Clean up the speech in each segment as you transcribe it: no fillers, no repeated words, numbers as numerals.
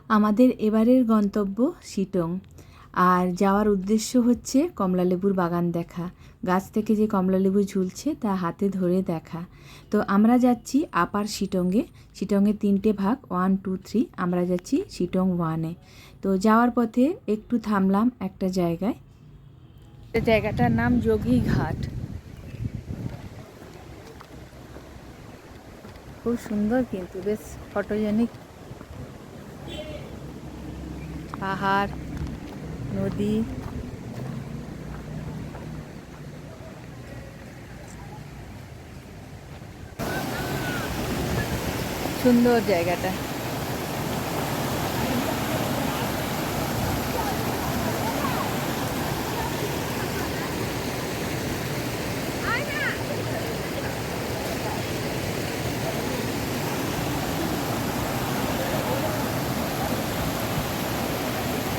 আমাদের এবারের গন্তব্য শিটং। আর যাওয়ার উদ্দেশ্য হচ্ছে কমলালেবুর বাগান দেখা, গাছ থেকে যে কমলালেবু ঝুলছে তা হাতে ধরে দেখা। তো আমরা যাচ্ছি আপার শিটংয়ে। শিটংয়ের 3টে ভাগ, 1, 2, 3। আমরা যাচ্ছি শিটং 1-এ। তো যাওয়ার পথে একটু থামলাম একটা জায়গায়। জায়গাটার নাম যোগীঘাট। খুব সুন্দর, কিন্তু বেশ ফটোজেনিক। পাহাড়, নদী, সুন্দর জায়গাটা।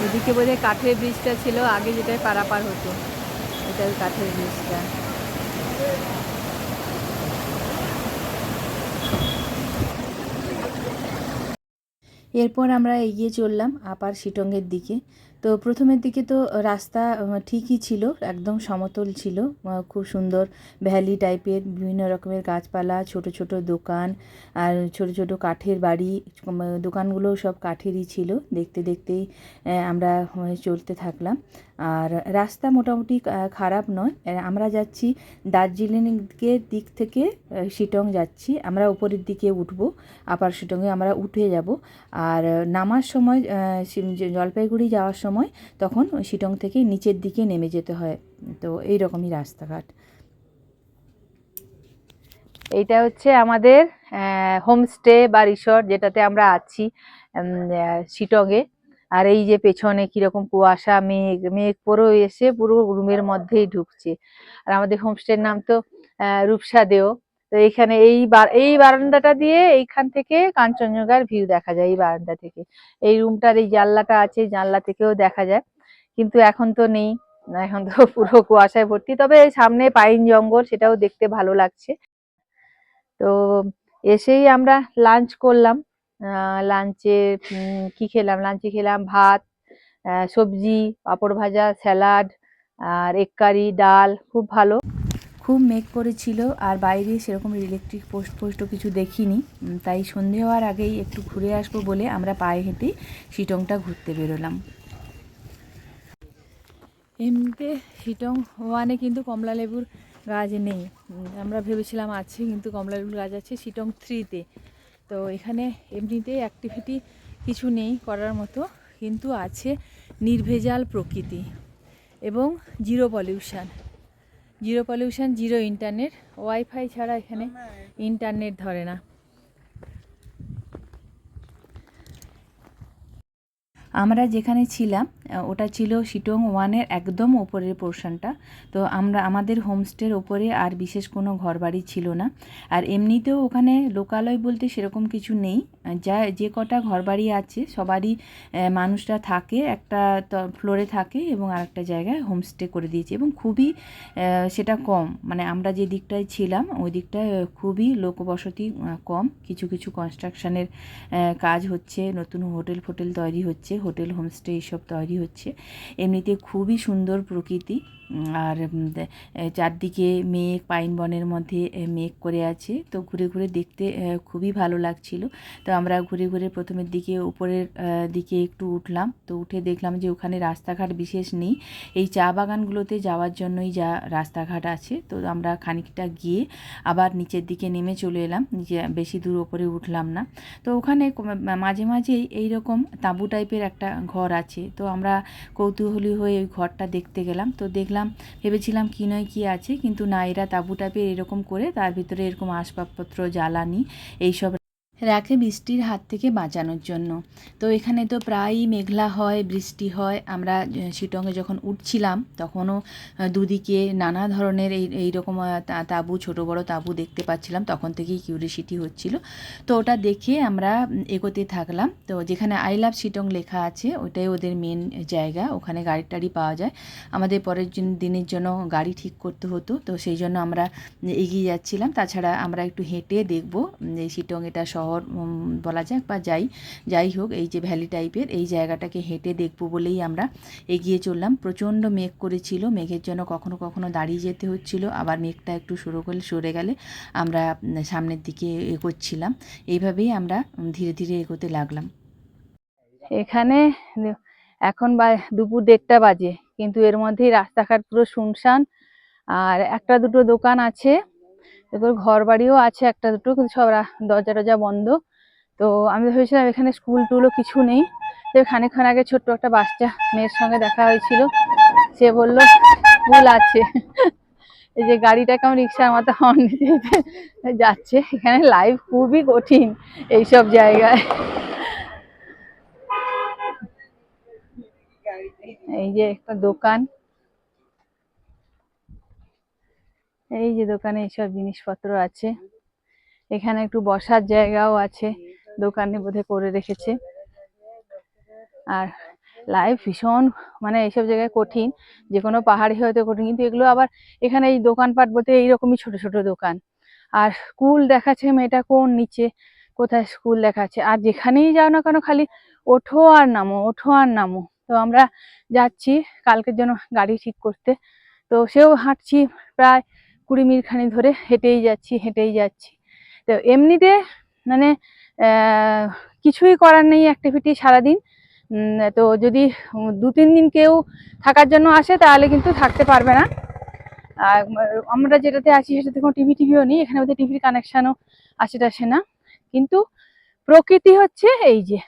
এদিকে বোধহয় কাঠের ব্রিজটা ছিল আগে, যেটায় পারাপার হতো। এটা ওই কাঠের ব্রিজটা। এরপর আমরা এগিয়ে চললাম আপার শিটংয়ের দিকে। তো প্রথমের দিকে তো রাস্তা ঠিকই ছিল, একদম সমতল ছিল। খুব সুন্দর ভ্যালি টাইপের, বিভিন্ন রকমের গাছপালা, ছোট ছোট দোকান, আর ছোট ছোট কাঠের বাড়ি। দোকানগুলো সব কাঠেরই ছিল। দেখতে দেখতেই আমরা চলতে থাকলাম। আর রাস্তা মোটামুটি খারাপ নয়। আমরা যাচ্ছি দার্জিলিংয়ের দিক থেকে শিটং যাচ্ছি। আমরা উপরের দিকে উঠবো, আপার শিটংয়ে আমরা উঠে যাব। আর নামার সময় জলপাইগুড়ি যাওয়ার সময় তখন শিটং থেকে নিচের দিকে নেমে যেতে হয়। তো এই রকমই রাস্তাঘাট। এইটা হচ্ছে আমাদের হোমস্টে বা রিসর্ট, যেটাতে আমরা আছি শিটংয়ে। আর এই যে পেছনে কিরকম কুয়াশা, মেঘ মেঘ পুরো এসে পুরো রুমের মধ্যেই ঢুকছে। আর আমাদের হোমস্টের নাম তো রূপসাদেও। তো এইখানে এই বারান্দাটা দিয়ে এইখান থেকে কাঞ্চনজঙ্ঘার ভিউ দেখা যায়। এই বারান্দা থেকে এই রুমটার এই জানলাটা আছে, জানলা থেকেও দেখা যায়। কিন্তু এখন তো নেই, এখন তো পুরো কুয়াশায় ভর্তি। তবে সামনে পাইন জঙ্গল, সেটাও দেখতে ভালো লাগছে। তো এসেই আমরা লাঞ্চ করলাম। লাঞ্চে কি খেলাম? লাঞ্চে খেলাম ভাত, সবজি, পাঁপড় ভাজা, স্যালাড, আর এগ কারি, ডাল। খুব ভালো। খুব মেঘ করেছিল, আর বাইরে সেরকম ইলেকট্রিক পোস্টও কিছু দেখিনি। তাই সন্ধে হওয়ার আগেই একটু ঘুরে আসবো বলে আমরা পায়ে হেঁটেই শিটংটা ঘুরতে বেরোলাম। এমনিতে শিটং 1-এ কিন্তু কমলালেবুর গাছ নেই। আমরা ভেবেছিলাম আছে, কিন্তু কমলালেবুর গাছ আছে শিটং 3-তে। তো এখানে এমনিতে অ্যাক্টিভিটি কিছু নেই করার মতো, কিন্তু আছে নির্ভেজাল প্রকৃতি এবং zero pollution. Zero internet. Wifi ছাড়া এখানে ইন্টারনেট ধরে না। আমরা যেখানে ছিলাম ওটা ছিল শিটং 1-এর একদম ওপরের পোর্শনটা। তো আমাদের হোমস্টের ওপরে আর বিশেষ কোনো ঘরবাড়ি ছিল না। আর এমনিতেও ওখানে লোকালয় বলতে সেরকম কিছু নেই। যে কটা ঘরবাড়ি আছে সবারই মানুষরা থাকে, একটা ফ্লোরে থাকে এবং আরেকটা জায়গায় হোমস্টে করে দিয়েছে। এবং খুবই সেটা কম, মানে আমরা যে দিকটায় ছিলাম ওই দিকটায় খুবই লোকবসতি কম। কিছু কিছু কনস্ট্রাকশানের কাজ হচ্ছে, নতুন হোটেল তৈরি হচ্ছে, হোটেল হোমস্টে এইসব তৈরি হচ্ছে। এমনিতে খুবই সুন্দর প্রকৃতি। আর চারদিকে মেঘ, পাইন বনের মধ্যে মেঘ করে আছে। তো ঘুরে ঘুরে দেখতে খুবই ভালো লাগছিল। তো আমরা ঘুরে ঘুরে প্রথমের দিকে উপরের দিকে একটু উঠলাম। তো উঠে দেখলাম যে ওখানে রাস্তাঘাট বিশেষ নেই, এই চা বাগানগুলোতে যাওয়ার জন্যই যা রাস্তাঘাট আছে। তো আমরা খানিকটা গিয়ে আবার নিচের দিকে নেমে চলে এলাম, নিচে বেশি দূর ওপরে উঠলাম না। তো ওখানে মাঝে মাঝেই এইরকম তাঁবু টাইপের একটা ঘর আছে। তো আমরা কৌতূহলী হয়ে ওই ঘরটা দেখতে গেলাম। তো দেখলাম, ভেবেছিলাম কি নয় কি আছে, কিন্তু না, এরা তাঁবু টাইপের এরকম করে তার ভিতরে এরকম আসবাবপত্র, জ্বালানি এইসব রাখে বৃষ্টির হাত থেকে বাঁচানোর জন্য। তো এখানে তো প্রায়ই মেঘলা হয়, বৃষ্টি হয়। আমরা শিটংয়ে যখন উঠছিলাম তখনও দুদিকে নানা ধরনের এইরকম তাঁবু, ছোট বড় তাঁবু দেখতে পাচ্ছিলাম। তখন থেকেই কিউরিওসিটি হচ্ছিল। তো ওটা দেখে আমরা এগোতে থাকলাম। তো যেখানে আই লাভ শিটং লেখা আছে ওটাই ওদের মেন জায়গা, ওখানে গাড়ি টাড়ি পাওয়া যায়। আমাদের পরের দিনের জন্য গাড়ি ঠিক করতে হতো, তো সেই জন্য আমরা এগিয়ে যাচ্ছিলাম। তাছাড়া আমরা একটু হেঁটে দেখব এই শিটং এটা শহর ঘর বলা যাক বা যাই হোক, এই যে ভ্যালি টাইপের এই জায়গাটাকে হেঁটে দেখবো বলেই আমরা এগিয়ে চললাম। প্রচণ্ড মেঘ করেছিল, মেঘের জন্য কখনো কখনো দাঁড়িয়ে যেতে হচ্ছিল, আবার মেঘটা একটু সরে গেলে আমরা সামনের দিকে এগোচ্ছিলাম। এইভাবেই আমরা ধীরে ধীরে এগোতে লাগলাম। এখানে এখন দুপুর 1:30 বাজে, কিন্তু এর মধ্যেই রাস্তাঘাট পুরো শুনশান, আর একটা দুটো দোকান আছে, এরপর ঘর বাড়িও আছে একটা দুটো, কিন্তু সব দরজা টরজা বন্ধ। তো আমি ভেবেছিলাম এখানে স্কুল টুলও কিছু নেই। তো খানিকক্ষণ আগে ছোট্ট একটা বাচ্চা মেয়ের সঙ্গে দেখা হয়েছিল, সে বলল স্কুল আছে। এই যে গাড়িটা কেমন রিক্সার মতো হর্ন দিতে যাচ্ছে। এখানে লাইফ খুবই কঠিন এইসব জায়গায়। এই যে একটা দোকান, এই যে দোকানে এইসব জিনিসপত্র আছে। এখানে একটু বসার জায়গাও আছে, দোকানে বোধহয় করে রেখেছে। আর লাইফ ভীষণ মানে এইসব জায়গায় কঠিন, যে কোনো পাহাড়ি হয়তো কঠিন, কিন্তু এগুলো আবার এখানে এই দোকানপাট বলতে এইরকমই ছোট ছোট দোকান। আর স্কুল দেখাচ্ছে মেয়েটা কোন নিচে কোথায় স্কুল দেখাচ্ছে, আর যেখানেই যাও না কেন খালি ওঠো আর নামো, ওঠো আর নামো। তো আমরা যাচ্ছি কালকের জন্য গাড়ি ঠিক করতে, তো সেও হাঁটছি প্রায় 20 মিনিট খানি ধরে, হেঁটেই যাচ্ছি। তো এমনিতে মানে কিছুই করার নেই অ্যাক্টিভিটি সারাদিন। তো যদি 2-3 দিন কেউ থাকার জন্য আসে তাহলে কিন্তু থাকতে পারবে না। আর আমরা যেটাতে আছি সেটাতে কোনো টিভিও নেই, এখানে ওদের টিভির কানেকশনও আসে না। কিন্তু প্রকৃতি হচ্ছে এই যে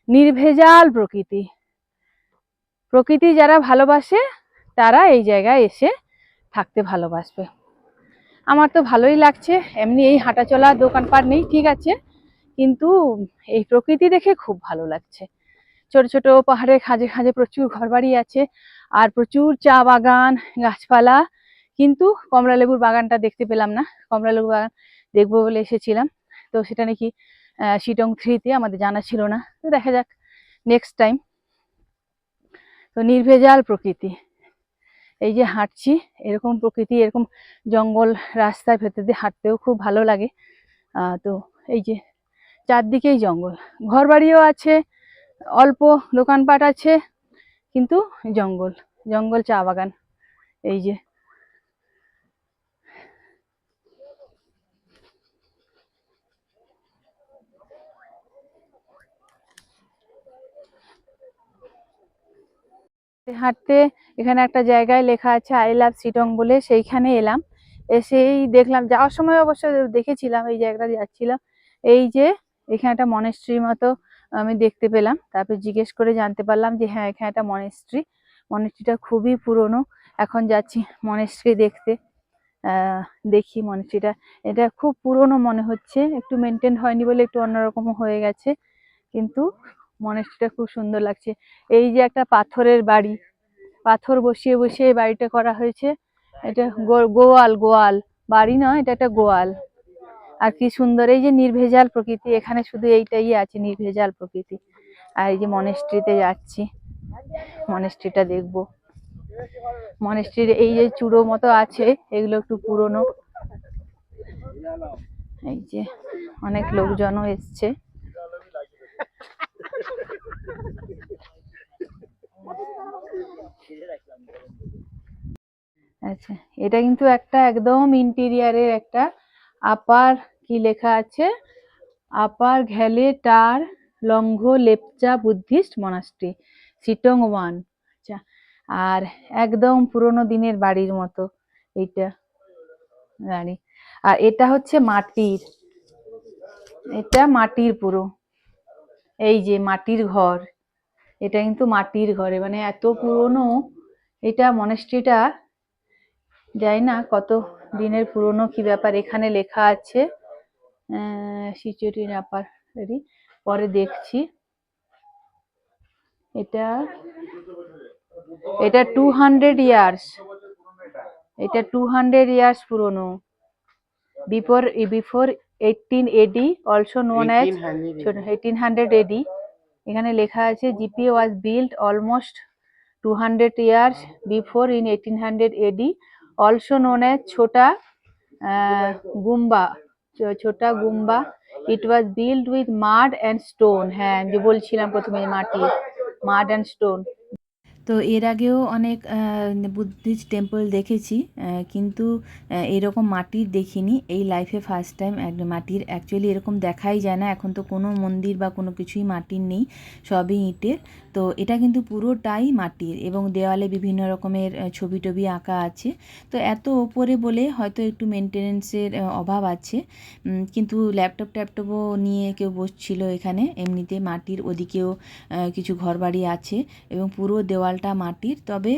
নির্ভেজাল প্রকৃতি যারা ভালোবাসে তারা এই জায়গায় এসে থাকতে ভালোবাসবে। আমার তো ভালোই লাগছে, এমনি এই হাঁটাচলা দোকানপাট নেই ঠিক আছে, কিন্তু এই প্রকৃতি দেখে খুব ভালো লাগছে। ছোট ছোট পাহাড়ের খাঁজে খাঁজে প্রচুর ঘরবাড়ি আছে, আর প্রচুর চা বাগান, গাছপালা। কিন্তু কমলা লেবুর বাগানটা দেখতে পেলাম না। কমলা লেবুর বাগান দেখবো বলে এসেছিলাম, তো সেটা নাকি শিটং 3-তে, আমাদের জানা ছিল না। তো দেখা যাক নেক্সট টাইম। তো নির্ভেজাল প্রকৃতি, এই যে হাঁটছি এরকম প্রকৃতি, এরকম জঙ্গল রাস্তার ভেতর দিয়ে হাঁটতেও খুব ভালো লাগে। তো এই যে চারদিকেই জঙ্গল, ঘর বাড়িও আছে, অল্প দোকানপাট আছে, কিন্তু জঙ্গল চা বাগান। এই যে হাঁটতে এখানে একটা জায়গায় লেখা আছে আই লাভ শিটং বলে, সেইখানে এলাম। এসেই দেখলাম, যাওয়ার সময় অবশ্য দেখেছিলাম, এই জায়গাটা যাচ্ছিলাম, এই যে এখানে একটা মনেস্ট্রির মতো আমি দেখতে পেলাম। তারপর জিজ্ঞেস করে জানতে পারলাম যে হ্যাঁ এখানে একটা মনেস্ট্রিটা খুবই পুরনো। এখন যাচ্ছি মনেস্ট্রি দেখতে। দেখি মনেস্ট্রিটা, এটা খুব পুরনো মনে হচ্ছে, একটু মেনটেন হয়নি বলে একটু অন্যরকম হয়ে গেছে, কিন্তু মনেস্ট্রিটা খুব সুন্দর লাগছে। এই যে একটা পাথরের বাড়ি, পাথর বসিয়ে বসিয়ে এই বাড়িটা করা হয়েছে। এটা গোয়াল বাড়ি নয়, এটা একটা গোয়াল। আর কি সুন্দর, এই যে নির্ভেজাল প্রকৃতি, এখানে শুধু এইটাই আছে, নির্ভেজাল প্রকৃতি। আর এই যে মনেস্ট্রিতে যাচ্ছি, মনেস্ট্রিটা দেখবো। মনেস্ট্রির এই যে চূড়ো মতো আছে, এগুলো একটু পুরনো। এই যে অনেক লোকজনও এসছে। আচ্ছা, এটা কিন্তু একটা একদম ইন্টেরিয়ারের একটা আপার, কি লেখা আছে, আপার ঘ্যালে টার লঙ্ঘ লেপচা বুদ্ধিস্ট মনাস্ট্রি শিটং 1। আচ্ছা, আর একদম পুরোনো দিনের বাড়ির মতো এইটা বাড়ি। আর এটা হচ্ছে মাটির, এটা মাটির পুরো, এই যে মাটির ঘর, এটা কিন্তু মাটির ঘরে, মানে এত পুরনো এটা মনেস্ট্রিটা। যাই না কত দিনের পুরনো, কি ব্যাপার এখানে লেখা আছে সিচুয়েটেড আপার, পরে দেখছি। এটা 200 ইয়ার্স, এটা 200 ইয়ার্স পুরনো। বিফোর 18 এডি, অলসো নোন অ্যাজ 1800 এডি। এখানে লেখা আছে GP was built almost 200 years before in 1800 AD, also known as Chota Gumba it was build with মাড and stone. হ্যাঁ, যে বলছিলাম প্রথমে মাটি, মাড অ্যান্ড স্টোন। তো এর আগেও অনেক বুদ্ধিস্ট টেম্পল দেখেছি, কিন্তু এরকম মাটির দেখিনি। এই লাইফে ফার্স্ট টাইম মাটির, অ্যাকচুয়ালি এরকম দেখাই যায় না। এখন তো কোনো মন্দির বা কোনো কিছুই মাটির নেই, সবই ইটের। তো এটা কিন্তু পুরোটাই মাটির, এবং দেওয়ালে বিভিন্ন রকমের ছবি টবি আঁকা আছে। তো এত ওপরে বলে হয়তো একটু মেনটেনেন্সের অভাব আছে, কিন্তু ল্যাপটপ ট্যাপটপও নিয়ে কেউ বসছিল এখানে। এমনিতে মাটির ওদিকেও কিছু ঘরবাড়ি আছে, এবং পুরো দেওয়ালটা মাটির। তবে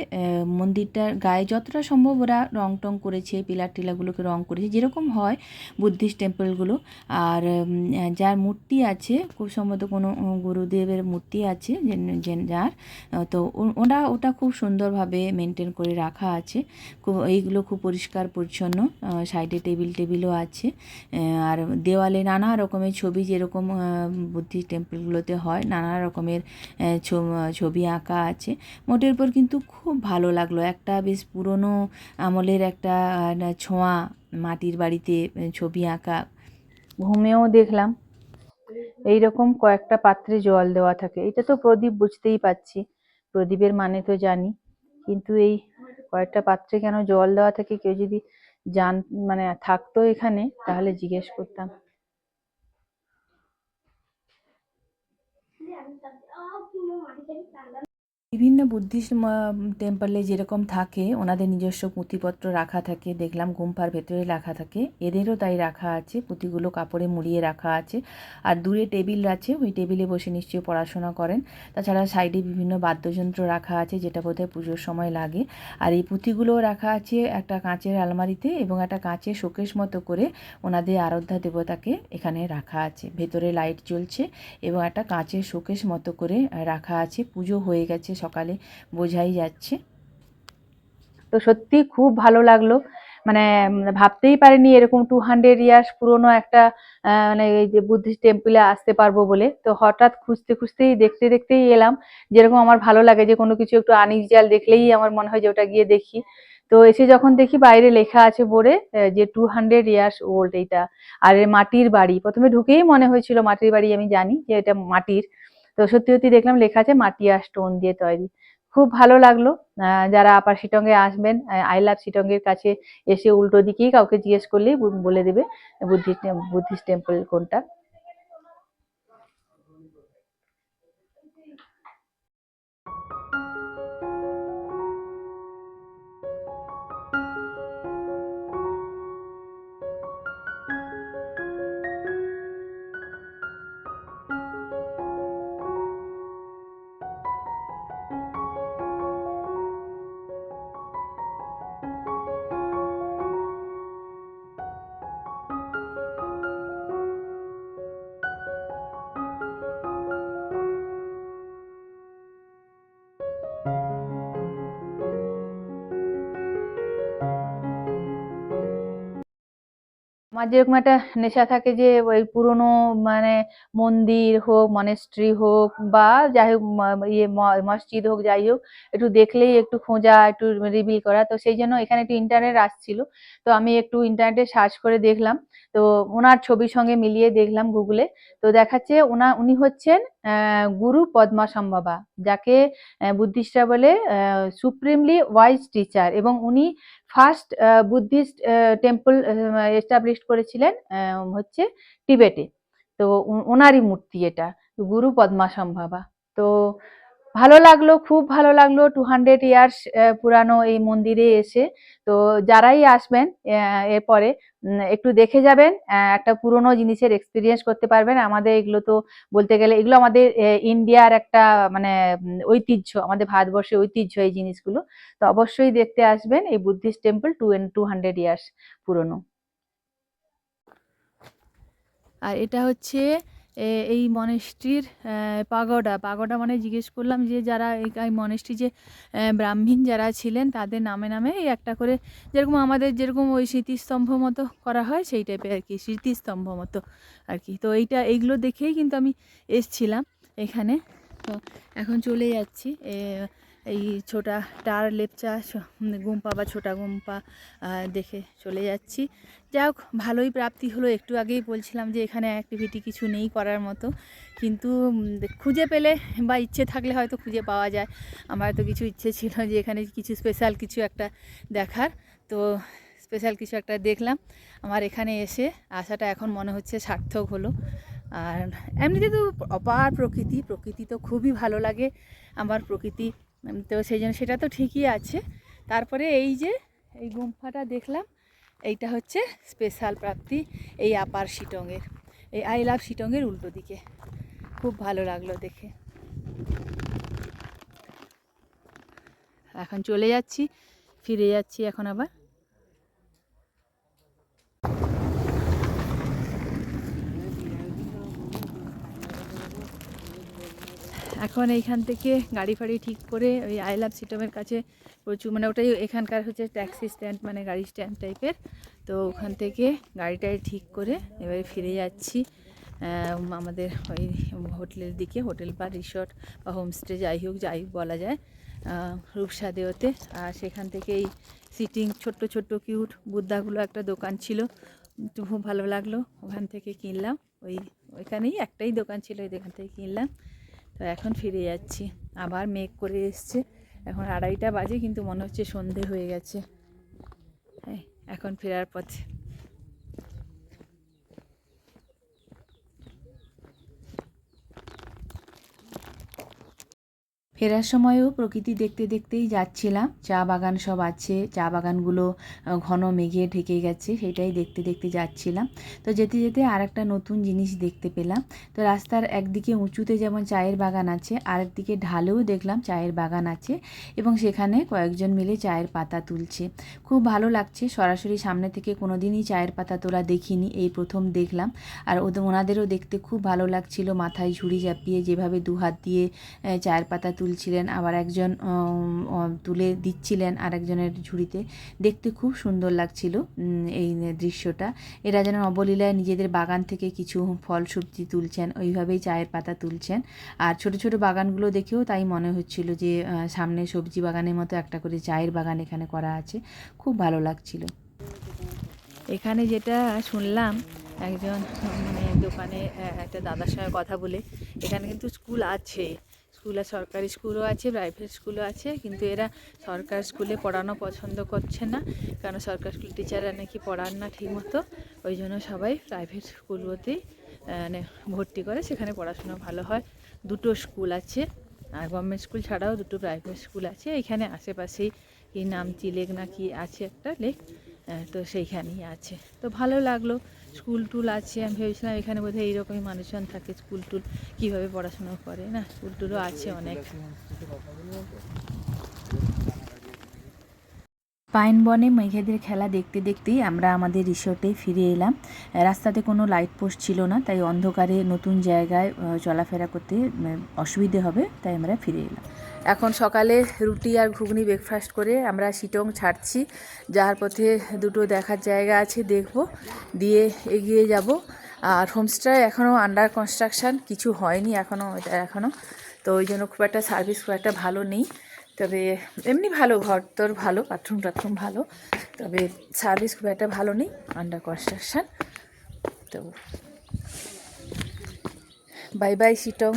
মন্দিরটার গায়ে যতটা সম্ভব ওরা রং টং করেছে, পিলার টিলাগুলোকে রং করেছে যেরকম হয় বুদ্ধিস্ট টেম্পলগুলো। আর যার মূর্তি আছে, খুব সম্ভবত কোনো গুরুদেবের মূর্তি আছে যার, তো ওটা খুব সুন্দরভাবে মেনটেন করে রাখা আছে। এইগুলো খুব পরিষ্কার পরিচ্ছন্ন। সাইডে টেবিলও আছে, আর দেওয়ালে নানা রকমের ছবি, যেরকম বুদ্ধিস্ট টেম্পলগুলোতে হয়, নানা রকমের ছবি আঁকা আছে। মোটের উপর কিন্তু খুব ভালো লাগলো, একটা বেশ পুরনো আমলের একটা ছোঁয়া মাটির বাড়িতে ছবি আঁকা। ঘুমেও দেখলাম এইরকম কয়েকটা পাত্রে জল দেওয়া থাকে। এটা তো প্রদীপ, বুঝতেই পারছি প্রদীপের মানে তো জানি, কিন্তু এই কয়েকটা পাত্রে কেন জল দেওয়া থাকে, কেউ যদি জান মানে থাকতো এখানে তাহলে জিজ্ঞেস করতাম। বিভিন্ন বুদ্ধিস্ট টেম্পলে যেরকম থাকে, ওনাদের নিজস্ব পুঁথিপত্র রাখা থাকে, দেখলাম গুম্ফার ভেতরে রাখা থাকে, এদেরও তাই রাখা আছে। পুঁথিগুলো কাপড়ে মুড়িয়ে রাখা আছে, আর দূরে টেবিল আছে, ওই টেবিলে বসে নিশ্চয়ই পড়াশোনা করেন। তাছাড়া সাইডে বিভিন্ন বাদ্যযন্ত্র রাখা আছে, যেটা বোধহয় পুজোর সময় লাগে। আর এই পুঁথিগুলোও রাখা আছে একটা কাঁচের আলমারিতে, এবং একটা কাঁচের শোকেস মতো করে ওনাদের আরাধ্যা দেবতাকে এখানে রাখা আছে। ভেতরে লাইট জ্বলছে, এবং একটা কাঁচের শোকেস মতো করে রাখা আছে। পুজো হয়ে গেছে সকালে, বোঝাই যাচ্ছে। তো সত্যি খুব ভালো লাগলো, মানে ভাবতেই পারিনি এরকম 200 ইয়ার্স পুরনো একটা মানে এই যে বুদ্ধিস্ট টেম্পলে আসতে পারবো বলে। তো হঠাৎ খুঁজতে খুঁজতেই দেখতেই এলাম। যেরকম আমার ভালো লাগে যে কোনো কিছু একটু আনইউজুয়াল দেখলেই আমার মনে হয় যে ওটা গিয়ে দেখি। তো এসে যখন দেখি বাইরে লেখা আছে বোর্ডে যে 200 ইয়ার্স ওল্ড এইটা, আর মাটির বাড়ি। প্রথমে ঢুকেই মনে হয়েছিল মাটির বাড়ি, আমি জানি যে এটা মাটির। তো সত্যি সত্যি দেখলাম লেখা আছে মাটি আর স্টোন দিয়ে তৈরি। খুব ভালো লাগলো। যারা আপার শিটংয়ে আসবেন, আই লাভ শিটংয়ের কাছে এসে উল্টো দিকেই কাউকে জিজ্ঞেস করলেই বলে দেবে বুদ্ধিস্ট টেম্পল কোনটা। আমার যেরকম একটা নেশা থাকে যে ওই পুরোনো মানে মন্দির হোক, মনেস্ট্রি হোক, বা যাই হোক মসজিদ হোক, যাই হোক, একটু দেখলেই একটু খোঁজা, একটু রিভিল করা। তো সেই জন্য এখানে একটু ইন্টারনেট আসছিল, তো আমি একটু ইন্টারনেটে সার্চ করে দেখলাম। তো ওনার ছবির সঙ্গে মিলিয়ে দেখলাম গুগলে। তো দেখাচ্ছে উনি হচ্ছেন গুরু পদ্মাসম্ভবা, যাকে বুদ্ধিস্টরা বলে সুপ্রিমলি ওয়াইজ টিচার, এবং উনি ফার্স্ট বুদ্ধিস্ট টেম্পল এস্টাবলিশ করেছিলেন হচ্ছে টিবেটে। তো ওনারই মূর্তি এটা, গুরু পদ্মাসম্ভবা। তো ভালো লাগলো, খুব ভালো লাগলো 200 ইয়ার্স পুরানো এই মন্দিরে এসে। তো যারাই আসবেন এরপরে একটু দেখে যাবেন, একটা পুরনো জিনিসের এক্সপিরিয়েন্স করতে পারবেন। আমাদের এগুলো তো বলতে গেলে এগুলো আমাদের ইন্ডিয়ার একটা মানে ঐতিহ্য, আমাদের ভারতবর্ষের ঐতিহ্য এই জিনিসগুলো। তো অবশ্যই দেখতে আসবেন এই বুদ্ধিস্ট টেম্পল 200 ইয়ার্স পুরনো। আর এটা হচ্ছে এই মনেস্ট্রির পাগোডা মানে জিজ্ঞেস করলাম যে যারা এই মনেস্ট্রি যে ব্রাহ্মণ যারা ছিলেন তাদের নামে নামে এই একটা করে, যেরকম আমাদের যেরকম ওই স্মৃতিস্তম্ভ মতো করা হয় সেই টাইপের আর কি, স্মৃতিস্তম্ভ মতো আর কি। তো এইগুলো দেখেই কিন্তু আমি এসছিলাম এখানে। তো এখন চলে যাচ্ছি এই ছোটা টার লেপচা গুম্পা বা ছোটা গুম্পা দেখে চলে যাচ্ছি। যাই হোক, ভালোই প্রাপ্তি হলো। একটু আগেই বলছিলাম যে এখানে অ্যাক্টিভিটি কিছু নেই করার মতো, কিন্তু খুঁজে পেলে বা ইচ্ছে থাকলে হয়তো খুঁজে পাওয়া যায়। আমার তো কিছু ইচ্ছে ছিল যে এখানে কিছু স্পেশাল কিছু একটা দেখার, তো স্পেশাল কিছু একটা দেখলাম। আমার এখানে এসে আসাটা এখন মনে হচ্ছে সার্থক হলো। আর এমনিতে তো অপার প্রকৃতি তো খুবই ভালো লাগে আমার প্রকৃতি, তো সেই জন্য সেটা তো ঠিকই আছে। তারপরে এই যে এই গুম্ফাটা দেখলাম, এইটা হচ্ছে স্পেশাল প্রাপ্তি এই আপার শিটংয়ের, এই আই লাভ শিটংয়ের উল্টো দিকে। খুব ভালো লাগলো দেখে। এখন চলে যাচ্ছি, ফিরে যাচ্ছি এখন আবার। এখন এইখান থেকে গাড়ি ফাড়ি ঠিক করে ওই আই লাভ সিটমের কাছে প্রচুর, মানে ওটাই এখানকার হচ্ছে ট্যাক্সি স্ট্যান্ড, মানে গাড়ি স্ট্যান্ড টাইপের। তো ওখান থেকে গাড়িটাই ঠিক করে এবারে ফিরে যাচ্ছি আমাদের ওই হোটেলের দিকে, হোটেল বা রিসর্ট বা হোমস্টে যাই হোক বলা যায়, রূপসাদেওতে। আর সেখান থেকে এই সিটিং ছোট্ট ছোট্ট কিউট বুদ্ধাগুলো একটা দোকান ছিল, খুব ভালো লাগলো, ওখান থেকে কিনলাম। ওইখানেই একটাই দোকান ছিল, ওই দোকান থেকে কিনলাম। তো এখন ফিরে যাচ্ছি। আবার মেঘ করে এসছে, এখন 2:30 বাজে, কিন্তু মনে হচ্ছে সন্ধে হয়ে গেছে। এখন ফেরার পথে। ফেরার সময়ও প্রকৃতি দেখতে দেখতেই যাচ্ছিলাম। চা বাগান সব আছে, চা বাগানগুলো ঘন মেঘে ঢেকে গেছে, সেটাই দেখতে দেখতে যাচ্ছিলাম। তো যেতে যেতে আর একটা নতুন জিনিস দেখতে পেলাম। তো রাস্তার একদিকে উঁচুতে যেমন চায়ের বাগান আছে, আরেকদিকে ঢালেও দেখলাম চায়ের বাগান আছে, এবং সেখানে কয়েকজন মিলে চায়ের পাতা তুলছে। খুব ভালো লাগছে। সরাসরি সামনে থেকে কোনো দিনই চায়ের পাতা তোলা দেখিনি, এই প্রথম দেখলাম। আর ওনাদেরও দেখতে খুব ভালো লাগছিল, মাথায় ঝুড়ি চাপিয়ে যেভাবে দুহাত দিয়ে চায়ের পাতা তুলছিলেন, আবার একজন তুলে দিচ্ছিলেন আরেকজনের ঝুড়িতে। দেখতে খুব সুন্দর লাগছিল এই দৃশ্যটা। এরা যেন অবলীলায় নিজেদের বাগান থেকে কিছু ফল সবজি তুলছেন, ওইভাবেই চায়ের পাতা তুলছেন। আর ছোট ছোট বাগানগুলো দেখেও তাই মনে হচ্ছিল যে সামনে সবজি বাগানের মতো একটা করে চায়ের বাগান এখানে করা আছে। খুব ভালো লাগছিল। এখানে যেটা শুনলাম, একজন মানে দোকানে একটা দাদার সঙ্গে কথা বলে, এখানে কিন্তু স্কুল আছে, স্কুল আর সরকারি স্কুলও আছে, প্রাইভেট স্কুলও আছে, কিন্তু এরা সরকার স্কুলে পড়ানো পছন্দ করছে না, কারণ সরকার স্কুল টিচাররা নাকি পড়ান না ঠিকমতো। ওই জন্য সবাই প্রাইভেট স্কুলগুলোতেই মানে ভর্তি করে, সেখানে পড়াশোনা ভালো হয়। 2টো স্কুল আছে, আর গভর্নমেন্ট স্কুল ছাড়াও 2টো প্রাইভেট স্কুল আছে এখানে আশেপাশেই। কি নামচি লেক না কি আছে একটা লেক, তো সেইখানেই আছে। তো ভালো লাগলো, স্কুল টুল আছে। আমি ভেবেছিলাম এখানে বোধহয় এইরকমই মানুষজন থাকে, স্কুল টুল কীভাবে পড়াশুনো করে, না স্কুল টুলও আছে অনেক। পাইন বনে মেঘেদের খেলা দেখতে দেখতেই আমরা আমাদের রিসোর্টে ফিরে এলাম। রাস্তাতে কোনো লাইট পোস্ট ছিল না, তাই অন্ধকারে নতুন জায়গায় চলাফেরা করতে অসুবিধে হবে, তাই আমরা ফিরে এলাম। এখন সকালে রুটি আর ঘুগনি ব্রেকফাস্ট করে আমরা শিটং ছাড়ছি। যাওয়ার পথে 2টো দেখার জায়গা আছে, দেখব, দিয়ে এগিয়ে যাব। আর হোমস্টে এখনও আন্ডার কনস্ট্রাকশান, কিছু হয়নি এখনও, তো ওই জন্য খুব একটা সার্ভিস খুব একটা ভালো নেই। তবে এমনি ভালো, ঘর তোর ভালো, বাথরুম ভালো, তবে সার্ভিস খুব একটা ভালো নেই, আন্ডার কনস্ট্রাকশান। তো বাই বাই শিটং।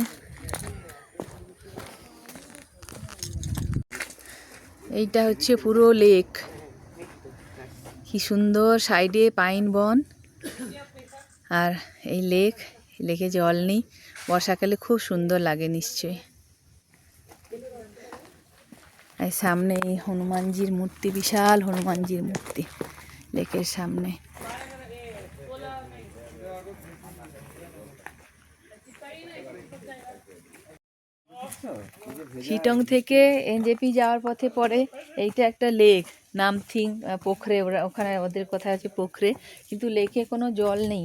এইটা হচ্ছে পুরো লেক, কি সুন্দর, সাইডে পাইন বন আর এই লেকে জল নেই, বর্ষাকালে খুব সুন্দর লাগে নিশ্চয়ই। আর সামনে এই হনুমানজির মূর্তি, বিশাল হনুমানজির মূর্তি লেকের সামনে। শিটং থেকে এনজেপি যাওয়ার পথে পড়ে এইটা একটা লেক, নামথিং পোখরে, ওখানে ওদের কথা আছে পোখরে, কিন্তু লেকে কোনো জল নেই।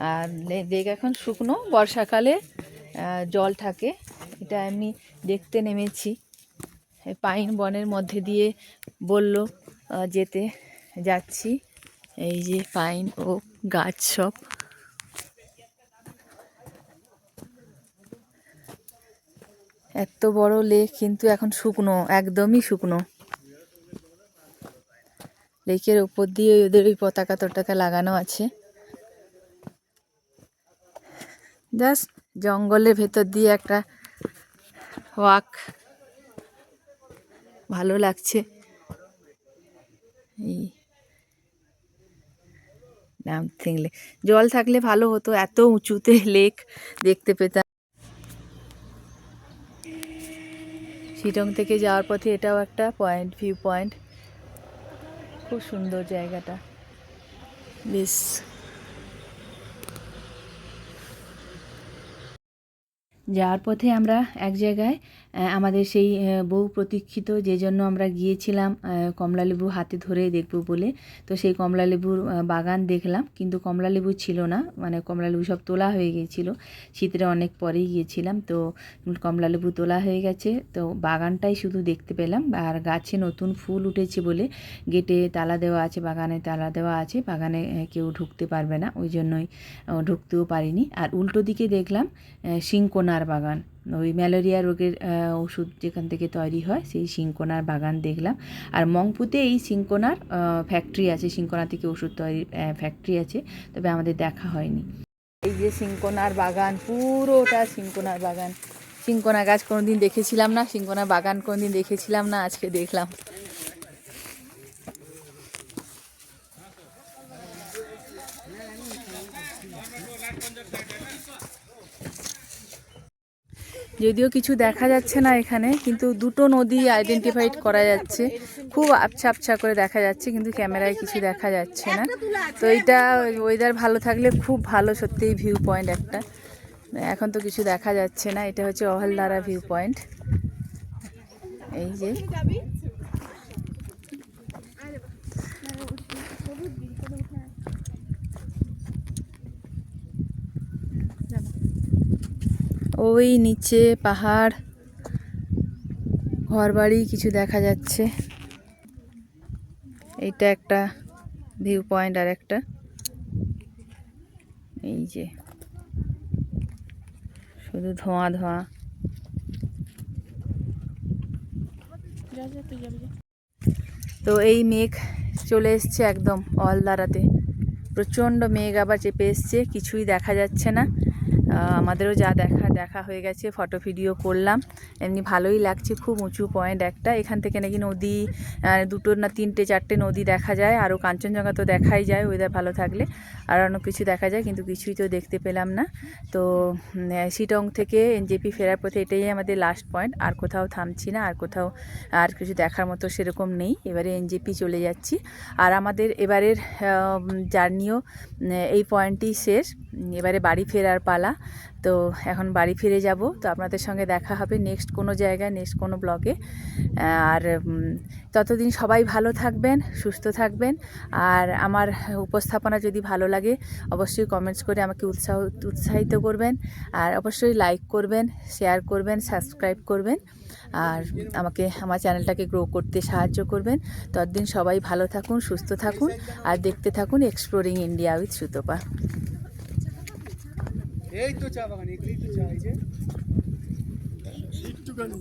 আর লেক এখন শুকনো, বর্ষাকালে জল থাকে। এটা আমি দেখতে নেমেছি, পাইন বনের মধ্যে দিয়ে বলল যেতে, যাচ্ছি। এই যে পাইন ও গাছ সব। এত বড় লেক কিন্তু এখন শুকনো, একদমই শুকনো। লেকের উপর দিয়ে ওদের ওই পতাকা টতাকা লাগানো আছে। জাস্ট জঙ্গলের ভেতর দিয়ে একটা ওয়াক, ভালো লাগছে। এই ডামথিং লেক, জল থাকলে ভালো হতো, এত উঁচুতে লেক দেখতে পেতাম। শিলং থেকে যাওয়ার পথে এটাও একটা পয়েন্ট, ভিউ পয়েন্ট, খুব সুন্দর জায়গাটা বেশ। যাওয়ার পথে আমরা এক জায়গায় আমাদের সেই বহু প্রতীক্ষিত, যে জন্য আমরা গিয়েছিলাম কমলালেবু হাতে ধরে দেখব বলে, তো সেই কমলালেবুর বাগান দেখলাম, কিন্তু কমলালেবু ছিল না, মানে কমলালেবু সব তোলা হয়ে গিয়েছিল, শীতের অনেক পরেই গিয়েছিলাম, তো কমলালেবু তোলা হয়ে গেছে, তো বাগানটাই শুধু দেখতে পেলাম। আর গাছে নতুন ফুল উঠেছে বলে গেটে তালা দেওয়া আছে, বাগানে তালা দেওয়া আছে, বাগানে কেউ ঢুকতে পারবে না, ওই জন্যই ঢুকতেও পারিনি। আর উল্টো দিকে দেখলাম সিংকোনার বাগান, ওই ম্যালেরিয়া রোগের ওষুধ যেখান থেকে তৈরি হয়, সেই সিংকোনার বাগান দেখলাম। আর মংপুতে এই সিংকোনার ফ্যাক্টরি আছে, সিংকোনা থেকে ওষুধ তৈরির ফ্যাক্টরি আছে, তবে আমাদের দেখা হয়নি। এই যে সিংকোনার বাগান, পুরোটা সিংকোনার বাগান। সিংকোনা গাছ কোনোদিন দেখেছিলাম না, সিংকোনা বাগান কোনোদিন দেখেছিলাম না, আজকে দেখলাম। যদিও কিছু দেখা যাচ্ছে না এখানে, কিন্তু দুটো নদী আইডেন্টিফাইড করা যাচ্ছে, খুব আবছা আবছা করে দেখা যাচ্ছে, কিন্তু ক্যামেরায় কিছু দেখা যাচ্ছে না। তো এইটা ওয়েদার ভালো থাকলে খুব ভালো, সত্যিই ভিউ পয়েন্ট একটা। এখন তো কিছু দেখা যাচ্ছে না। এটা হচ্ছে অহলদারা ভিউ পয়েন্ট। এই যে ওই নিচে পাহাড়, ঘরবাড়ি কিছু দেখা যাচ্ছে। এইটা একটা ভিউ পয়েন্ট, আর একটা এই যে শুধু ধোঁয়া ধোঁয়া। তো এই মেঘ চলে এসছে একদম অলদারাতে, প্রচণ্ড মেঘ আবার চেপে এসছে, কিছুই দেখা যাচ্ছে না। আমাদেরও যা দেখা হয়ে গেছে, ফটো ভিডিও করলাম, এমনি ভালোই লাগছে। খুব উঁচু পয়েন্ট একটা, এখান থেকে নাকি নদী দুটো না তিনটে চারটে নদী দেখা যায়, আরও কাঞ্চনজঙ্ঘা তো দেখাই যায় ওয়েদার ভালো থাকলে, আর অনেক কিছু দেখা যায়, কিন্তু কিছুই তো দেখতে পেলাম না। তো শিলং থেকে এনজেপি ফেরার পথে এটাই আমাদের লাস্ট পয়েন্ট, আর কোথাও থামছি না, আর কোথাও আর কিছু দেখার মতো সেরকম নেই। এবারে এনজেপি চলে যাচ্ছি, আর আমাদের এবারের জার্নিও এই পয়েন্টই শেষ। এবারে বাড়ি ফেরার পালা, তো এখন বাড়ি ফিরে যাব। তো আপনাদের সঙ্গে দেখা হবে নেক্সট কোনো জায়গায়, নেক্সট কোনো ব্লগে। আর ততদিন সবাই ভালো থাকবেন, সুস্থ থাকবেন, আর আমার উপস্থাপনা যদি ভালো লাগে অবশ্যই কমেন্টস করে আমাকে উৎসাহিত করবেন, আর অবশ্যই লাইক করবেন, শেয়ার করবেন, সাবস্ক্রাইব করবেন, আর আমাকে আমার চ্যানেলটাকে গ্রো করতে সাহায্য করবেন। ততদিন সবাই ভালো থাকুন, সুস্থ থাকুন, আর দেখতে থাকুন এক্সপ্লোরিং ইন্ডিয়া উইথ সুতপা। এই তো চা বাগান, এগুলোই তো চা, এই যে একটুখানি